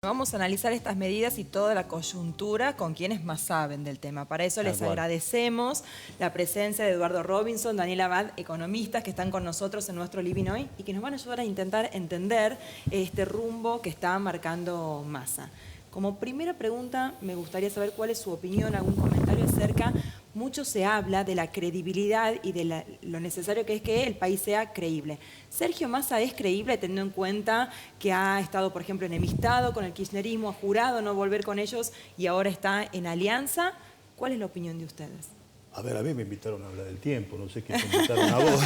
Vamos a analizar estas medidas y toda la coyuntura con quienes más saben del tema. Para eso les agradecemos la presencia de Eduardo Robinson, Daniel Abad, economistas que están con nosotros en nuestro Living hoy y que nos van a ayudar a intentar entender este rumbo que está marcando Massa. Como primera pregunta, me gustaría saber cuál es su opinión, algún comentario acerca. Mucho se habla de la credibilidad y de lo necesario que es que el país sea creíble. ¿Sergio Massa es creíble teniendo en cuenta que ha estado, por ejemplo, enemistado con el kirchnerismo, ha jurado no volver con ellos y ahora está en alianza? ¿Cuál es la opinión de ustedes? A ver, a mí me invitaron a hablar del tiempo, no sé qué te invitaron a vos.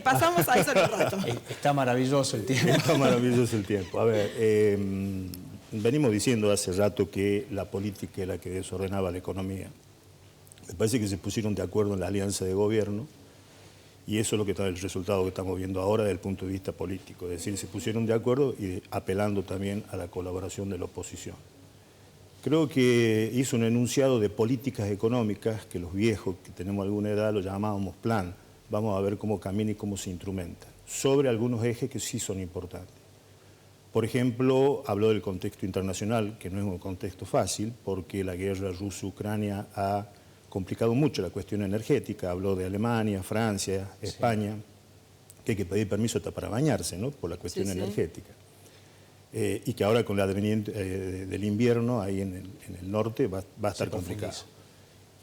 Pasamos a eso en un rato. Está maravilloso el tiempo. Está maravilloso el tiempo. A ver, venimos diciendo hace rato que la política era la que desordenaba la economía. Me parece que se pusieron de acuerdo en la alianza de gobierno y eso es lo que está el resultado que estamos viendo ahora desde el punto de vista político. Es decir, se pusieron de acuerdo y apelando también a la colaboración de la oposición. Creo que hizo un enunciado de políticas económicas que los viejos que tenemos alguna edad lo llamábamos plan. Vamos a ver cómo camina y cómo se instrumenta. Sobre algunos ejes que sí son importantes. Por ejemplo, habló del contexto internacional, que no es un contexto fácil, porque la guerra Rusia-Ucrania ha complicado mucho la cuestión energética. Habló de Alemania, Francia, España, que hay que pedir permiso hasta para bañarse, ¿no?, por la cuestión energética. Y que ahora con el advenimiento del invierno ahí en el norte va a estar complicado.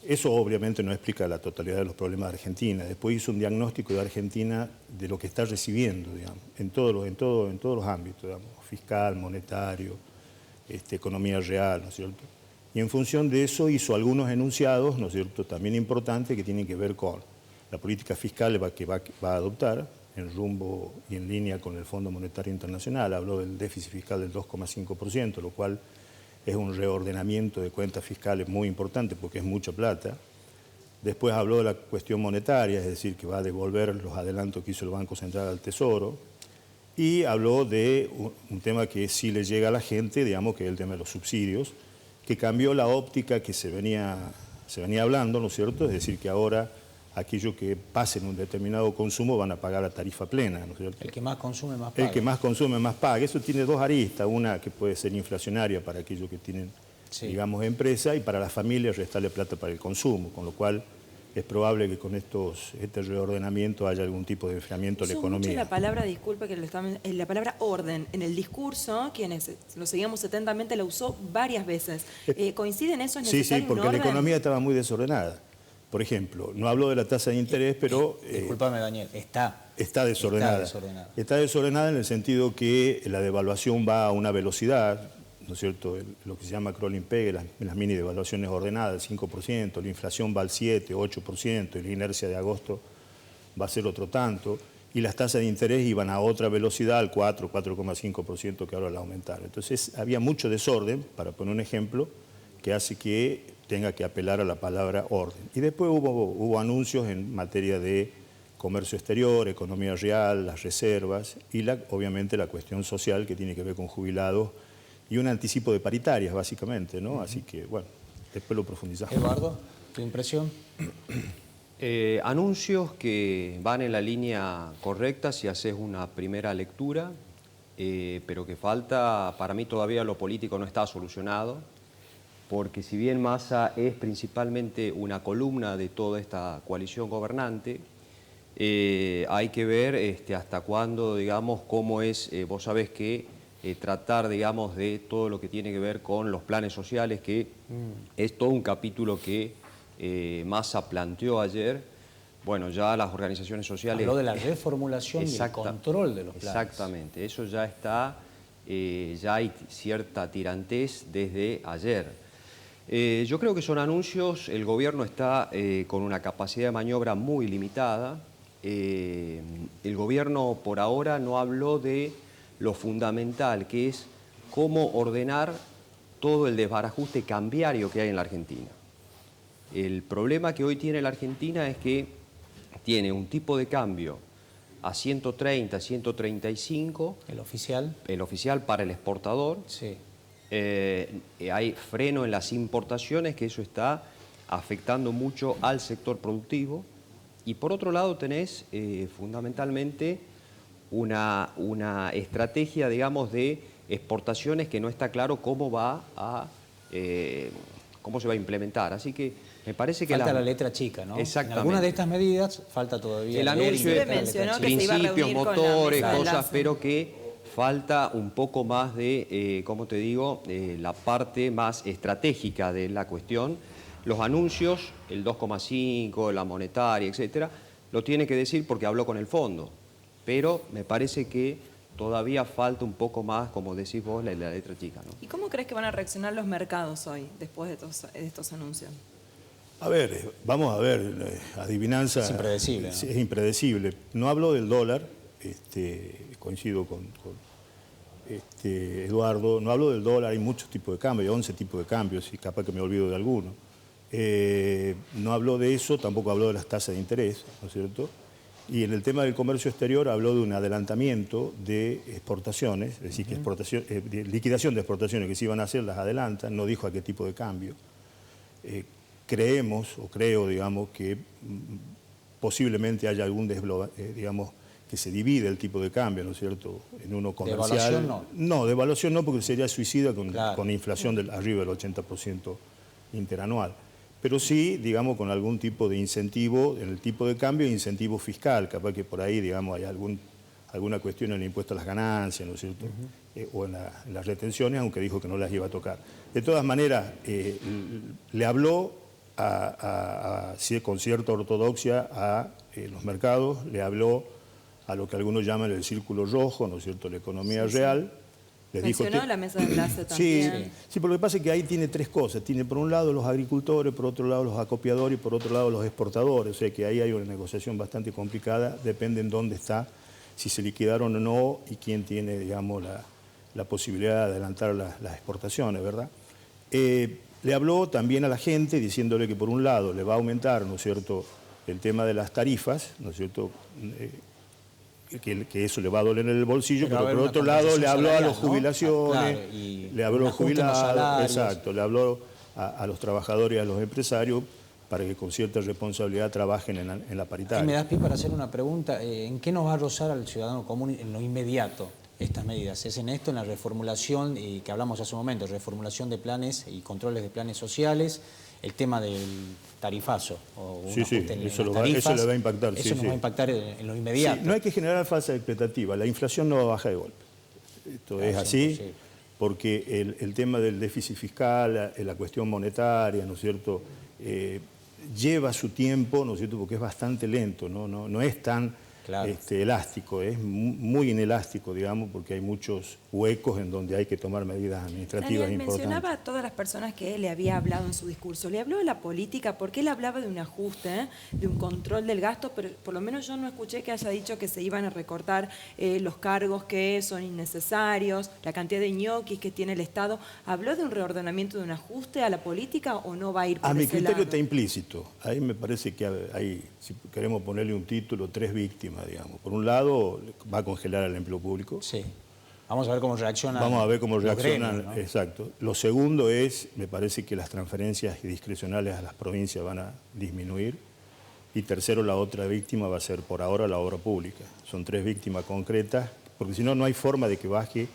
Eso obviamente no explica la totalidad de los problemas de Argentina. Después hizo un diagnóstico de Argentina de lo que está recibiendo, digamos, en todos los ámbitos, digamos, fiscal, monetario, economía real, ¿no es cierto? Y en función de eso hizo algunos enunciados, ¿no es cierto?, también importantes que tienen que ver con la política fiscal que va a adoptar, en rumbo y en línea con el Fondo Monetario Internacional. Habló del déficit fiscal del 2,5%, lo cual es un reordenamiento de cuentas fiscales muy importante porque es mucha plata. Después habló de la cuestión monetaria, es decir, que va a devolver los adelantos que hizo el Banco Central al Tesoro. Y habló de un tema que sí le llega a la gente, digamos, que es el tema de los subsidios, que cambió la óptica que se venía hablando, ¿no es cierto? Es decir, que ahora aquellos que pasen un determinado consumo van a pagar la tarifa plena, ¿no es cierto? El que más consume más paga. El que más consume más paga. Eso tiene dos aristas, una que puede ser inflacionaria para aquellos que tienen, digamos, empresa, y para las familias restarle plata para el consumo, con lo cual es probable que con este reordenamiento haya algún tipo de enfriamiento de la economía. Mucho la palabra, disculpe que la palabra orden en el discurso, quienes lo seguíamos atentamente, la usó varias veces. ¿Coincide en eso? ¿Es necesario sí, porque un orden? la economía estaba muy desordenada. Por ejemplo, no habló de la tasa de interés, pero... Discúlpame, Daniel, está desordenada. Está desordenada en el sentido que la devaluación va a una velocidad, ¿no es cierto?, lo que se llama crawling peg, las mini devaluaciones ordenadas, el 5%, la inflación va al 7, 8%, y la inercia de agosto va a ser otro tanto, y las tasas de interés iban a otra velocidad, al 4, 4,5%, que ahora la aumentaron. Entonces había mucho desorden, para poner un ejemplo, que hace que tenga que apelar a la palabra orden. Y después hubo anuncios en materia de comercio exterior, economía real, las reservas y obviamente la cuestión social que tiene que ver con jubilados y un anticipo de paritarias, básicamente, ¿no? Así que, bueno, después lo profundizamos. Eduardo, ¿tu impresión? Anuncios que van en la línea correcta si haces una primera lectura, pero que falta, para mí todavía lo político no está solucionado, porque si bien Massa es principalmente una columna de toda esta coalición gobernante, hay que ver hasta cuándo, digamos, cómo es, vos sabés que tratar, digamos, de todo lo que tiene que ver con los planes sociales, que es todo un capítulo que Massa planteó ayer. Bueno, ya las organizaciones sociales... Habló de la reformulación y el control de los planes. Exactamente, eso ya está, ya hay cierta tirantez desde ayer. Yo creo que son anuncios, el gobierno está con una capacidad de maniobra muy limitada. El gobierno por ahora no habló de lo fundamental, que es cómo ordenar todo el desbarajuste cambiario que hay en la Argentina. El problema que hoy tiene la Argentina es que tiene un tipo de cambio a 130, 135. ¿El oficial? El oficial para el exportador. Sí. Hay freno en las importaciones, que eso está afectando mucho al sector productivo. Y por otro lado tenés fundamentalmente una estrategia, digamos, de exportaciones que no está claro cómo cómo se va a implementar. Así que me parece que falta la letra chica, ¿no? Exactamente. En algunas de estas medidas falta todavía el anuncio de principios, motores, cosas, pero que falta un poco más de, ¿cómo te digo?, la parte más estratégica de la cuestión. Los anuncios, el 2,5, la monetaria, etcétera, lo tiene que decir porque habló con el fondo. Pero me parece que todavía falta un poco más, como decís vos, la letra chica, ¿no? ¿Y cómo crees que van a reaccionar los mercados hoy, después de estos anuncios? A ver, vamos a ver, adivinanza... Es impredecible, ¿no? Es impredecible. No hablo del dólar, coincido con Eduardo, no hablo del dólar, hay muchos tipos de cambios, hay 11 tipos de cambios y capaz que me olvido de alguno. No habló de eso, tampoco habló de las tasas de interés, ¿no es cierto? Y en el tema del comercio exterior habló de un adelantamiento de exportaciones, es decir, que liquidación de exportaciones que se iban a hacer las adelantan, no dijo a qué tipo de cambio. Creemos, o creo, digamos, que posiblemente haya algún digamos, que se divide el tipo de cambio, ¿no es cierto?, en uno comercial. ¿Devaluación no? No, devaluación no, porque sería suicida Claro. con inflación arriba del 80% interanual. Pero sí, digamos, con algún tipo de incentivo en el tipo de cambio e incentivo fiscal, capaz que por ahí, digamos, hay alguna cuestión en el impuesto a las ganancias, ¿no es cierto?, o en las retenciones, aunque dijo que no las iba a tocar. De todas maneras, le habló con cierta ortodoxia a los mercados, le habló a lo que algunos llaman el círculo rojo, ¿no es cierto?, la economía real. Mencionó la mesa de enlace también. Sí, pero lo que pasa es que ahí tiene tres cosas. Tiene por un lado los agricultores, por otro lado los acopiadores y por otro lado los exportadores. O sea que ahí hay una negociación bastante complicada, depende en dónde está, si se liquidaron o no y quién tiene, digamos, la posibilidad de adelantar las exportaciones, ¿verdad? Le habló también a la gente diciéndole que por un lado le va a aumentar, ¿no es cierto?, el tema de las tarifas, ¿no es cierto?, que eso le va a doler en el bolsillo, pero por otro lado le habló a las jubilaciones, le habló a los jubilados, exacto, le habló a los trabajadores y a los empresarios para que con cierta responsabilidad trabajen en la paritaria. Y me das pie para hacer una pregunta, ¿en qué nos va a rozar al ciudadano común en lo inmediato estas medidas? ¿Es en esto, en la reformulación, que hablamos hace un momento, reformulación de planes y controles de planes sociales, el tema del tarifazo? Sí, eso le va a impactar. Eso nos va a impactar en lo inmediato. Sí, no hay que generar falsa expectativa, la inflación no va a bajar de golpe. Esto es así, porque el tema del déficit fiscal, la cuestión monetaria, ¿no es cierto?, lleva su tiempo, ¿no es cierto?, porque es bastante lento, no es tan elástico, es muy inelástico, digamos, porque hay muchos huecos en donde hay que tomar medidas administrativas Daniel, importantes. mencionaba a todas las personas que le había hablado en su discurso. Le habló de la política, porque él hablaba de un ajuste, de un control del gasto, pero por lo menos yo no escuché que haya dicho que se iban a recortar los cargos que son innecesarios, la cantidad de ñoquis que tiene el Estado. ¿Habló de un reordenamiento, de un ajuste a la política o no va a ir por ese lado? A mi criterio está implícito. Ahí me parece que hay, si queremos ponerle un título, 3 víctimas, digamos. Por un lado, va a congelar el empleo público. Sí. Vamos a ver cómo reaccionan. Vamos a ver cómo reaccionan, gremios, ¿no? Exacto. Lo segundo es, me parece que las transferencias discrecionales a las provincias van a disminuir. Y tercero, la otra víctima va a ser por ahora la obra pública. Son 3 víctimas concretas, porque si no, no hay forma de que baje.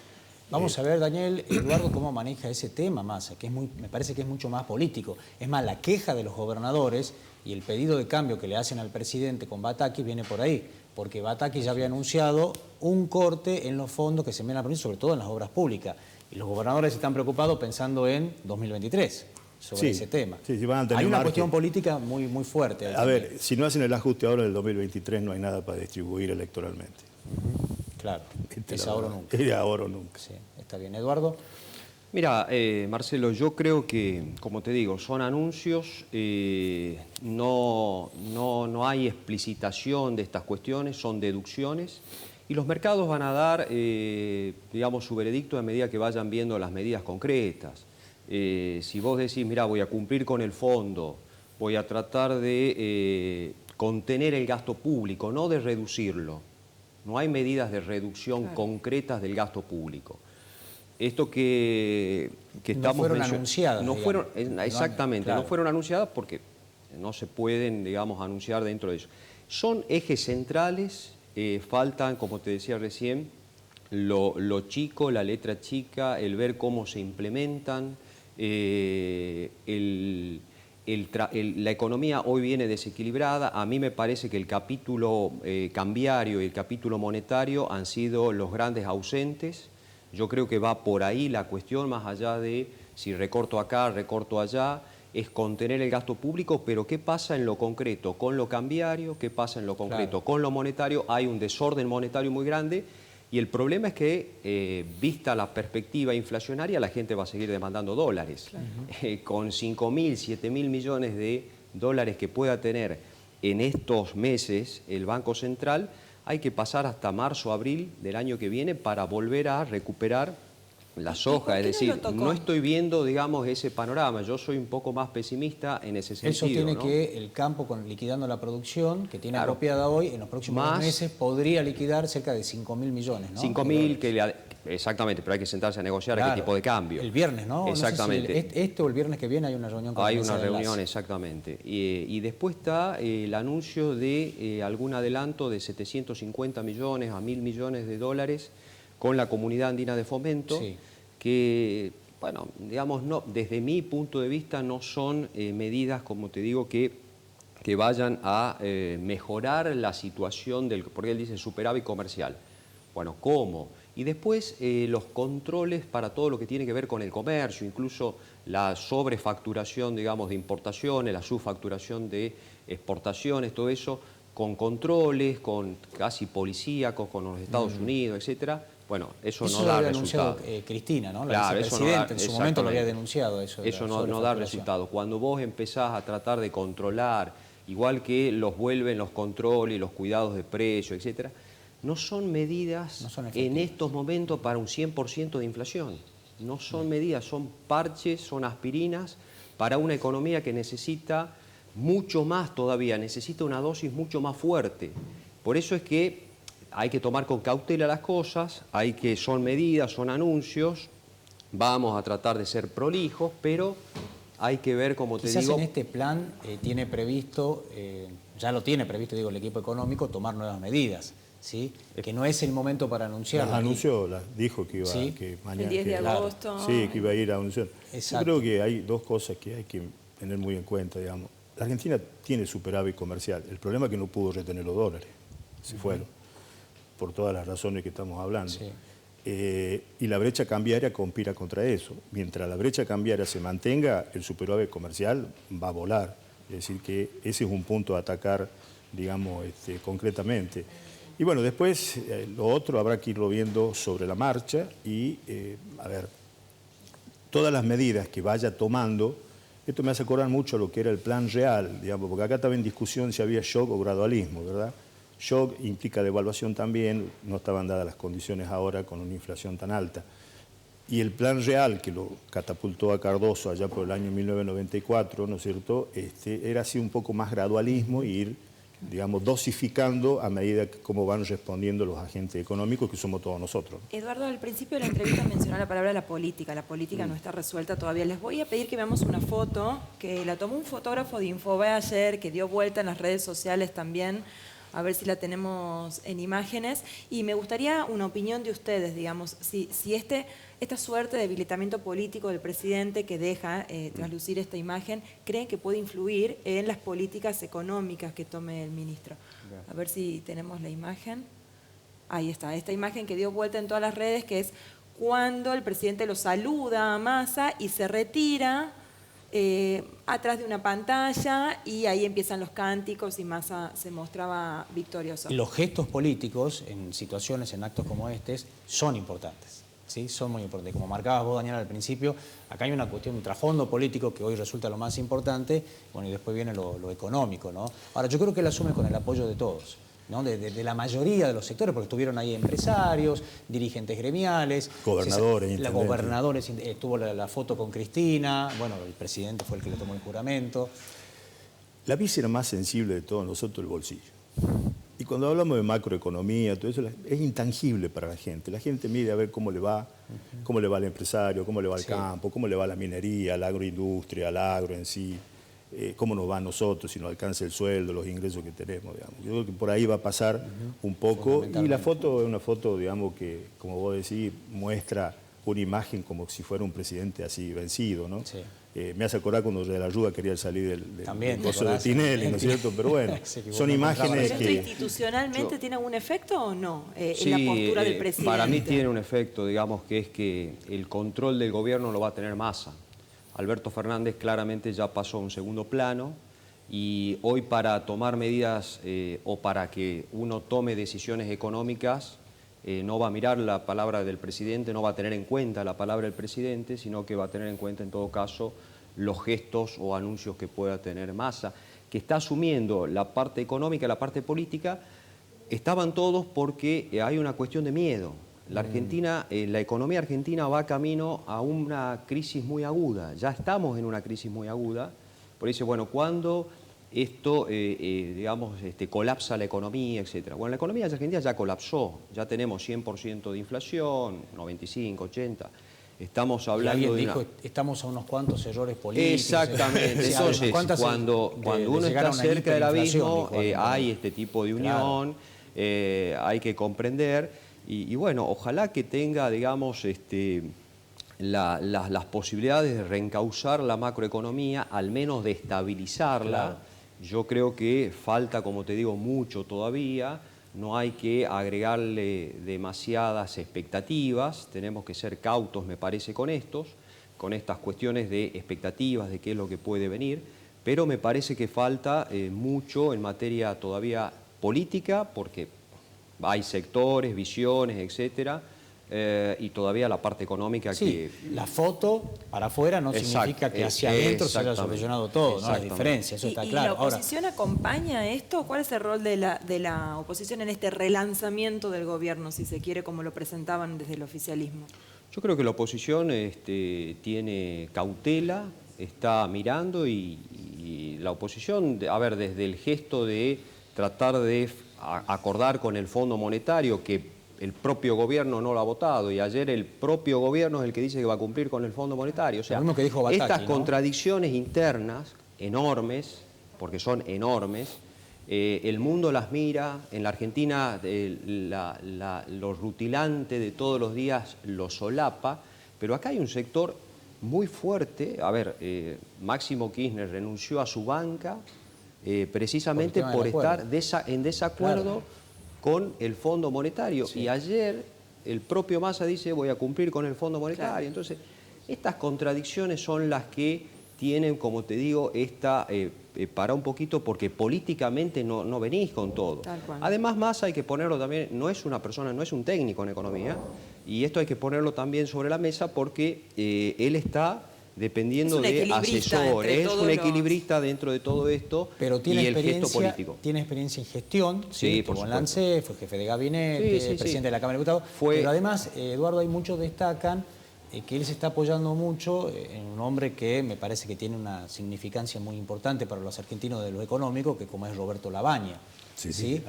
Vamos a ver, Daniel, Eduardo, cómo maneja ese tema Massa, que me parece que es mucho más político. Es más, la queja de los gobernadores y el pedido de cambio que le hacen al presidente con Bataki viene por ahí, porque Bataki ya había anunciado un corte en los fondos que se envían a la provincia, sobre todo en las obras públicas. Y los gobernadores están preocupados pensando en 2023 sobre ese tema. Sí, van a tener hay una margen. cuestión política muy fuerte. A ver, si no hacen el ajuste ahora en el 2023, no hay nada para distribuir electoralmente. Claro, es ahora o nunca. Es ahora o nunca. Sí, está bien. Eduardo. Mira, Marcelo, yo creo que, como te digo, son anuncios, no hay explicitación de estas cuestiones, son deducciones, y los mercados van a dar, digamos, su veredicto a medida que vayan viendo las medidas concretas. Si vos decís, mira, voy a cumplir con el fondo, voy a tratar de contener el gasto público, no de reducirlo. No hay medidas de reducción concretas del gasto público. Esto que estamos no fueron anunciadas. No fueron, exactamente, claro. no fueron anunciadas porque no se pueden, digamos, anunciar dentro de eso. Son ejes centrales, faltan, como te decía recién, lo chico, la letra chica, el ver cómo se implementan, la economía hoy viene desequilibrada. A mí me parece que el capítulo cambiario y el capítulo monetario han sido los grandes ausentes. Yo creo que va por ahí la cuestión, más allá de si recorto acá, recorto allá, es contener el gasto público, pero ¿qué pasa en lo concreto con lo cambiario? ¿Qué pasa en lo concreto con lo monetario? Hay un desorden monetario muy grande y el problema es que, vista la perspectiva inflacionaria, la gente va a seguir demandando dólares. Claro. Con 5.000, 7.000 millones de dólares que pueda tener en estos meses el Banco Central, hay que pasar hasta marzo, abril del año que viene para volver a recuperar la soja. Es decir, no estoy viendo, digamos, ese panorama. Yo soy un poco más pesimista en ese sentido. Eso tiene, ¿no? que el campo, liquidando la producción que tiene apropiada hoy, en los próximos meses podría liquidar cerca de 5.000 millones, ¿no? 5.000, exactamente, pero hay que sentarse a negociar a qué tipo de cambio. El viernes, ¿no? Exactamente. No sé si este o el viernes que viene hay una reunión con Hay una reunión, exactamente. Y después está el anuncio de algún adelanto de 750 millones a 1.000 millones de dólares con la Comunidad Andina de Fomento, que, bueno, digamos, no, desde mi punto de vista no son medidas, como te digo, que vayan a mejorar la situación porque él dice superávit comercial. Bueno, ¿cómo? Y después los controles para todo lo que tiene que ver con el comercio, incluso la sobrefacturación, digamos, de importaciones, la subfacturación de exportaciones, todo eso, con controles, con casi policíacos, con los Estados Unidos, etcétera. Bueno, eso no da resultado. Cristina, ¿no? La claro, vicepresidenta en su momento lo había denunciado. Eso no da resultado. Cuando vos empezás a tratar de controlar, igual que los vuelven los controles, los cuidados de precio, etcétera, no son medidas en estos momentos para un 100% de inflación. No son medidas, son parches, son aspirinas para una economía que necesita mucho más todavía, necesita una dosis mucho más fuerte. Por eso es que hay que tomar con cautela las cosas, son medidas, son anuncios, vamos a tratar de ser prolijos, pero hay que ver, como te digo... Quizás en este plan tiene previsto, ya lo tiene previsto, digo, el equipo económico, tomar nuevas medidas, ¿sí? Que no es el momento para anunciarlas. Las anunció, dijo que iba, que mañana... El 10 de agosto. Sí, que iba a ir a anunciar. Exacto. Yo creo que hay dos cosas que hay que tener muy en cuenta, digamos. La Argentina tiene superávit comercial, el problema es que no pudo retener los dólares, se fueron, por todas las razones que estamos hablando. Sí. Y la brecha cambiaria conspira contra eso. Mientras la brecha cambiaria se mantenga, el superávit comercial va a volar. Es decir, que ese es un punto a atacar, digamos, concretamente. Y bueno, después lo otro habrá que irlo viendo sobre la marcha y, a ver, todas las medidas que vaya tomando, esto me hace acordar mucho a lo que era el plan real, digamos, porque acá estaba en discusión si había shock o gradualismo, ¿verdad? Shock implica devaluación también, no estaban dadas las condiciones ahora con una inflación tan alta. Y el plan real, que lo catapultó a Cardoso allá por el año 1994, ¿no es cierto?, era así un poco más gradualismo y ir, digamos, dosificando a medida que cómo van respondiendo los agentes económicos, que somos todos nosotros. Eduardo, al principio de la entrevista mencionó la palabra la política no está resuelta todavía. Les voy a pedir que veamos una foto que la tomó un fotógrafo de Infobae ayer, que dio vuelta en las redes sociales también, a ver si la tenemos en imágenes, y me gustaría una opinión de ustedes, digamos, si esta suerte de debilitamiento político del presidente que deja traslucir esta imagen, ¿creen que puede influir en las políticas económicas que tome el ministro? A ver si tenemos la imagen. Ahí está, esta imagen que dio vuelta en todas las redes, que es cuando el presidente lo saluda a Massa y se retira atrás de una pantalla y ahí empiezan los cánticos y Massa se mostraba victorioso. Los gestos políticos en situaciones, en actos como este, son importantes. ¿Sí? Son muy importantes. Como marcabas vos, Daniel, al principio, acá hay una cuestión, un trasfondo político que hoy resulta lo más importante, bueno, y después viene lo económico, ¿no? Ahora, yo creo que él asume con el apoyo de todos, ¿no? De la mayoría de los sectores, porque estuvieron ahí empresarios, dirigentes gremiales, gobernadores, tuvo la foto con Cristina, bueno, el presidente fue el que le tomó el juramento. La víscera más sensible de todos nosotros, el bolsillo. Y cuando hablamos de macroeconomía, todo eso es intangible para la gente. La gente mide a ver cómo le va al empresario, cómo le va al campo, cómo le va a la minería, a la agroindustria, al agro en sí. cómo nos va a nosotros, si nos alcanza el sueldo, los ingresos que tenemos, digamos. Yo creo que por ahí va a pasar un poco. Y la foto es una foto, digamos, que, como vos decís, muestra una imagen como si fuera un presidente así vencido, ¿no? Sí. Me hace acordar cuando de la Ayuda quería salir del coso de Tinelli, ¿no es cierto? Pero bueno, son imágenes que... ¿Esto institucionalmente tiene algún efecto o no? Sí, en la postura del presidente. Para mí tiene un efecto, digamos, que es que el control del gobierno lo va a tener Massa. Alberto Fernández claramente ya pasó a un segundo plano y hoy para tomar medidas o para que uno tome decisiones económicas no va a mirar la palabra del presidente, no va a tener en cuenta la palabra del presidente, sino que va a tener en cuenta en todo caso los gestos o anuncios que pueda tener Massa, que está asumiendo la parte económica, la parte política. Estaban todos porque hay una cuestión de miedo. La Argentina, la economía argentina va camino a una crisis muy aguda. Ya estamos en una crisis muy aguda. Por eso, bueno, ¿cuándo esto, digamos, colapsa la economía, etcétera? Bueno, la economía argentina ya colapsó. Ya tenemos 100% de inflación, 95, 80. Estamos hablando de dijo, estamos a unos cuantos errores políticos. Exactamente. Entonces, cuando uno está cerca del abismo, hay este tipo de unión, hay que comprender. Y bueno, ojalá que tenga, digamos, las posibilidades de reencauzar la macroeconomía, al menos de estabilizarla. Claro. Yo creo que falta, como te digo, mucho todavía. No hay que agregarle demasiadas expectativas. Tenemos que ser cautos, me parece, con estas cuestiones de expectativas, de qué es lo que puede venir. Pero me parece que falta mucho en materia todavía política, porque hay sectores, visiones, etcétera, y todavía la parte económica que... La foto para afuera no significa que hacia adentro se haya solucionado todo, ¿no? La diferencia, eso está claro. ¿Y la oposición acompaña esto? ¿Cuál es el rol de la oposición en este relanzamiento del gobierno, si se quiere, como lo presentaban desde el oficialismo? Yo creo que la oposición tiene cautela, está mirando y la oposición, a ver, desde el gesto de tratar de acordar con el Fondo Monetario, que el propio gobierno no lo ha votado, y ayer el propio gobierno es el que dice que va a cumplir con el Fondo Monetario. O sea, que dijo Bataki, estas contradicciones internas, enormes, porque son enormes, el mundo las mira, en la Argentina lo rutilante de todos los días lo solapa, pero acá hay un sector muy fuerte. A ver, Máximo Kirchner renunció a su banca, precisamente por estar en desacuerdo con el Fondo Monetario. Sí. Y ayer el propio Massa dice voy a cumplir con el Fondo Monetario. Claro. Entonces, estas contradicciones son las que tienen, como te digo, para un poquito, porque políticamente no venís con todo. Además, Massa hay que ponerlo también, no es una persona, no es un técnico en economía, y esto hay que ponerlo también sobre la mesa porque él está dependiendo de asesores, es un equilibrista dentro de todo esto, pero tiene y el gesto político. Tiene experiencia en gestión, sí, estuvo en la ANSES, fue jefe de gabinete, presidente de la Cámara de Diputados, pero además, Eduardo, hay muchos destacan que él se está apoyando mucho en un hombre que me parece que tiene una significancia muy importante para los argentinos de lo económico, que como es Roberto Labaña. Sí,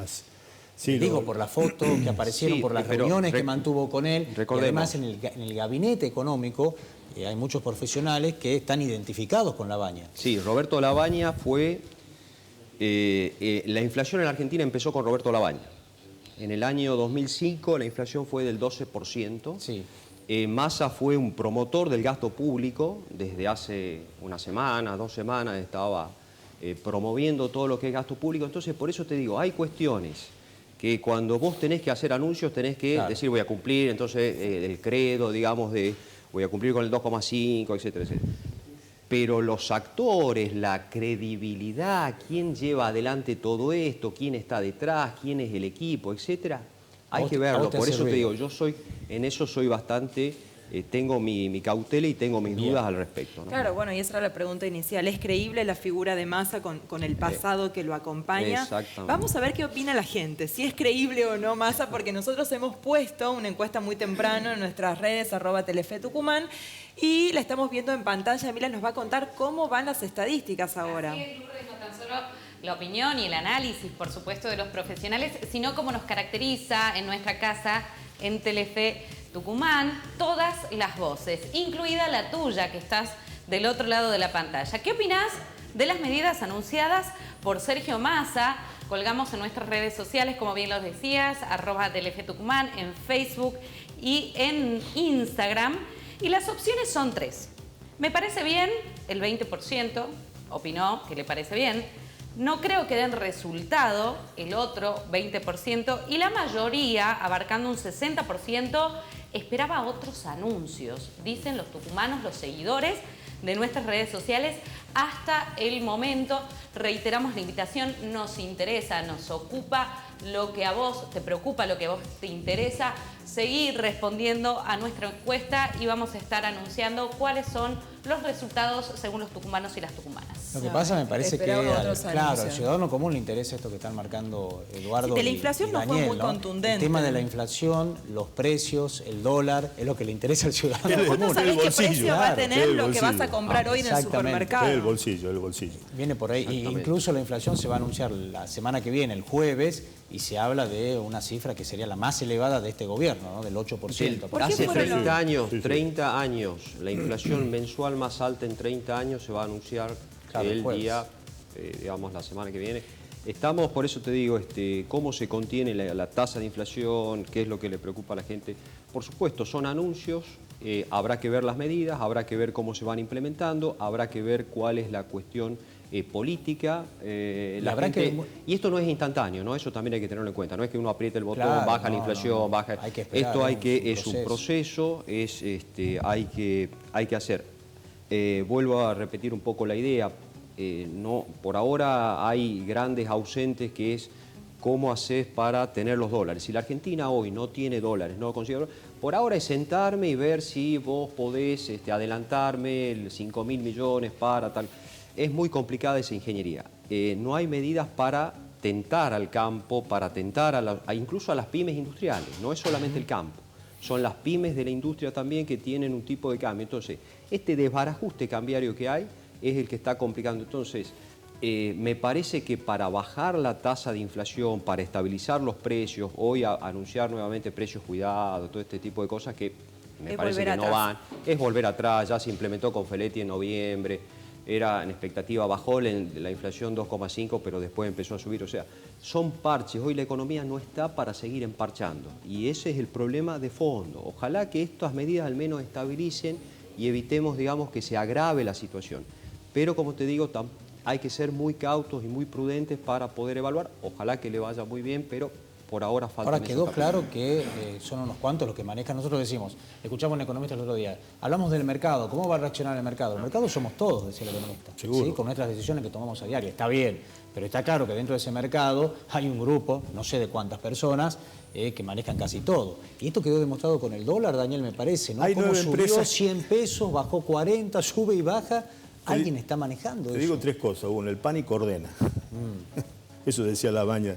digo, por la foto que aparecieron, por las reuniones que mantuvo con él, y además en el gabinete económico hay muchos profesionales que están identificados con Labaña. Sí, Roberto Labaña fue... la inflación en la Argentina empezó con Roberto Labaña. En el año 2005 la inflación fue del 12%. Sí. Massa fue un promotor del gasto público. Desde hace una semana, 2 semanas, estaba promoviendo todo lo que es gasto público. Entonces, por eso te digo, hay cuestiones que cuando vos tenés que hacer anuncios tenés que decir voy a cumplir, entonces el credo, digamos, de voy a cumplir con el 2,5, etcétera, etcétera. Pero los actores, la credibilidad, quién lleva adelante todo esto, quién está detrás, quién es el equipo, etcétera, hay que verlo. Por eso te digo, yo en eso soy bastante, tengo mi cautela y tengo mis dudas al respecto, ¿no? Claro, bueno, y esa era la pregunta inicial. ¿Es creíble la figura de Massa con el pasado que lo acompaña? Exactamente. Vamos a ver qué opina la gente, si es creíble o no Massa, porque nosotros hemos puesto una encuesta muy temprano en nuestras redes, @TelefeTucumán, y la estamos viendo en pantalla. Mila nos va a contar cómo van las estadísticas ahora. Así es, Lourdes, no tan solo la opinión y el análisis, por supuesto, de los profesionales, sino cómo nos caracteriza en nuestra casa, en Telefe Tucumán, todas las voces, incluida la tuya, que estás del otro lado de la pantalla. ¿Qué opinás de las medidas anunciadas por Sergio Massa. Colgamos en nuestras redes sociales, como bien lo decías, @TeleFeTucumán, en Facebook y en Instagram. Y las opciones son 3. Me parece bien, el 20% opinó que le parece bien. No creo que den resultado, el otro 20%. Y la mayoría, abarcando un 60%, esperaba otros anuncios. Dicen los tucumanos, los seguidores de nuestras redes sociales. Hasta el momento, reiteramos la invitación, nos interesa, nos ocupa lo que a vos te preocupa, lo que a vos te interesa. Seguir respondiendo a nuestra encuesta y vamos a estar anunciando cuáles son los resultados según los tucumanos y las tucumanas. Lo que pasa me parece que al anuncios. ciudadano común le interesa esto que están marcando Eduardo de la inflación y no Daniel, fue muy contundente. El tema de la inflación, los precios, el dólar, es lo que le interesa al ciudadano El- común. ¿Vos no sabés el qué bolsillo, precio va a claro, tener el lo que vas a bolsillo. comprar hoy en el Exactamente. supermercado? El bolsillo, el bolsillo. Viene por ahí. Y Exactamente. incluso la inflación se va a anunciar la semana que viene, el jueves, y se habla de una cifra que sería la más elevada de este gobierno, ¿no? Del 8%. ¿Por qué Hace fueron 30 años, Sí, sí. 30 años, la inflación mensual más alta en 30 años se va a anunciar Claro, el el jueves. día, digamos, la semana que viene. Estamos, por eso te digo, cómo se contiene la tasa de inflación, qué es lo que le preocupa a la gente. Por supuesto, son anuncios, habrá que ver las medidas, habrá que ver cómo se van implementando, habrá que ver cuál es la cuestión política. La habrá gente, que- y esto no es instantáneo, ¿no? Eso también hay que tenerlo en cuenta. No es que uno apriete el botón, Claro, baja la no, inflación, no. baja. Hay que esperar, Esto es un es un proceso, hay que hacer. Vuelvo a repetir un poco la idea. No, por ahora hay grandes ausentes, que es cómo haces para tener los dólares. Si la Argentina hoy no tiene dólares, no consigue dólares, por ahora es sentarme y ver si vos podés adelantarme el 5.000 millones para tal. Es muy complicada esa ingeniería. No hay medidas para tentar al campo, para tentar incluso a las pymes industriales. No es solamente el campo, son las pymes de la industria también que tienen un tipo de cambio. Entonces, este desbarajuste cambiario que hay es el que está complicando. Entonces, me parece que para bajar la tasa de inflación, para estabilizar los precios, hoy anunciar nuevamente precios cuidados, todo este tipo de cosas que me Es parece volver que no atrás. van, es volver atrás. Ya se implementó con Feletti en noviembre, era en expectativa, bajó la inflación 2,5, pero después empezó a subir. O sea, son parches. Hoy la economía no está para seguir emparchando y ese es el problema de fondo. Ojalá que estas medidas al menos estabilicen y evitemos, digamos, que se agrave la situación. Pero como te digo, hay que ser muy cautos y muy prudentes para poder evaluar. Ojalá que le vaya muy bien, pero por ahora falta. Ahora quedó claro que son unos cuantos los que manejan. Nosotros decimos, escuchamos a un economista el otro día, hablamos del mercado, ¿cómo va a reaccionar el mercado? El mercado somos todos, decía el economista, Seguro. ¿sí? Con nuestras decisiones que tomamos a diario. Está bien, pero está claro que dentro de ese mercado hay un grupo, no sé de cuántas personas, que manejan casi todo. Y esto quedó demostrado con el dólar, Daniel, me parece, ¿no? Hay Cómo 9 subió empresas. 100 pesos, bajó 40, sube y baja. Alguien está manejando Te eso. digo 3 cosas. Uno, el pánico ordena. Eso decía Labaña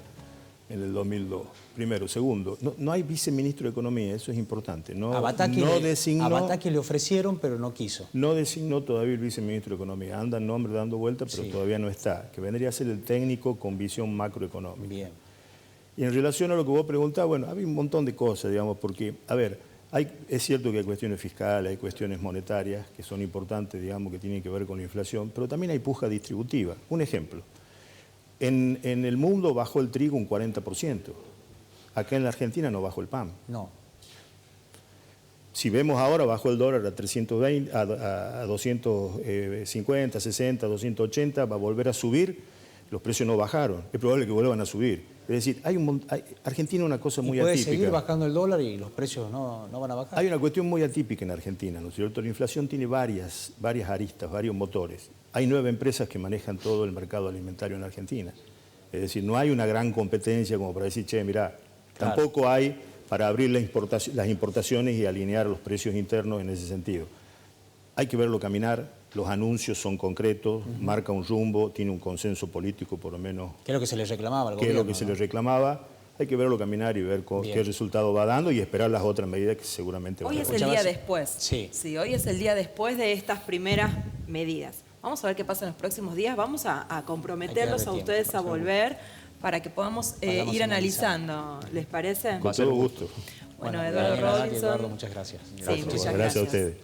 en el 2002. Primero. Segundo, no hay viceministro de Economía, eso es importante. No, A Bataki le ofrecieron, pero no quiso. no designó todavía el viceministro de Economía. Anda el nombre dando vuelta, pero Sí. todavía no está. Que vendría a ser el técnico con visión macroeconómica. Bien. Y en relación a lo que vos preguntás, bueno, había un montón de cosas, digamos, porque, a ver, es cierto que hay cuestiones fiscales, hay cuestiones monetarias que son importantes, digamos, que tienen que ver con la inflación, pero también hay puja distributiva. Un ejemplo, en el mundo bajó el trigo un 40%, acá en la Argentina no bajó el pan. No. Si vemos ahora, bajó el dólar a 320, a 250, 60, 280, va a volver a subir, los precios no bajaron, es probable que vuelvan a subir. Es decir, Argentina es una cosa muy Y puede atípica. seguir bajando el dólar y los precios no van a bajar. Hay una cuestión muy atípica en Argentina, ¿no es cierto? La inflación tiene varias aristas, varios motores. Hay 9 empresas que manejan todo el mercado alimentario en Argentina. Es decir, no hay una gran competencia como para decir, che, mirá, Claro. tampoco hay para abrir las importaciones y alinear los precios internos en ese sentido. Hay que verlo caminar, los anuncios son concretos, marca un rumbo, tiene un consenso político por lo menos, ¿Qué es lo que se les reclamaba al que es gobierno? lo que se ¿no? les reclamaba. Hay que verlo caminar y ver Bien. qué resultado va dando y esperar las otras medidas que seguramente van Hoy a es el Escuchabas- día después. Sí. Hoy es el día después de estas primeras medidas. Vamos a ver qué pasa en los próximos días. Vamos a comprometerlos Hay que a darle ustedes tiempo, a volver para que podamos Vayamos ir analizando. analizando. ¿Les parece? Con todo gusto. Bueno, Daniel Eduardo Abad y Robinson. Eduardo, muchas gracias. Sí, Gracias, muchas gracias a gracias. ustedes.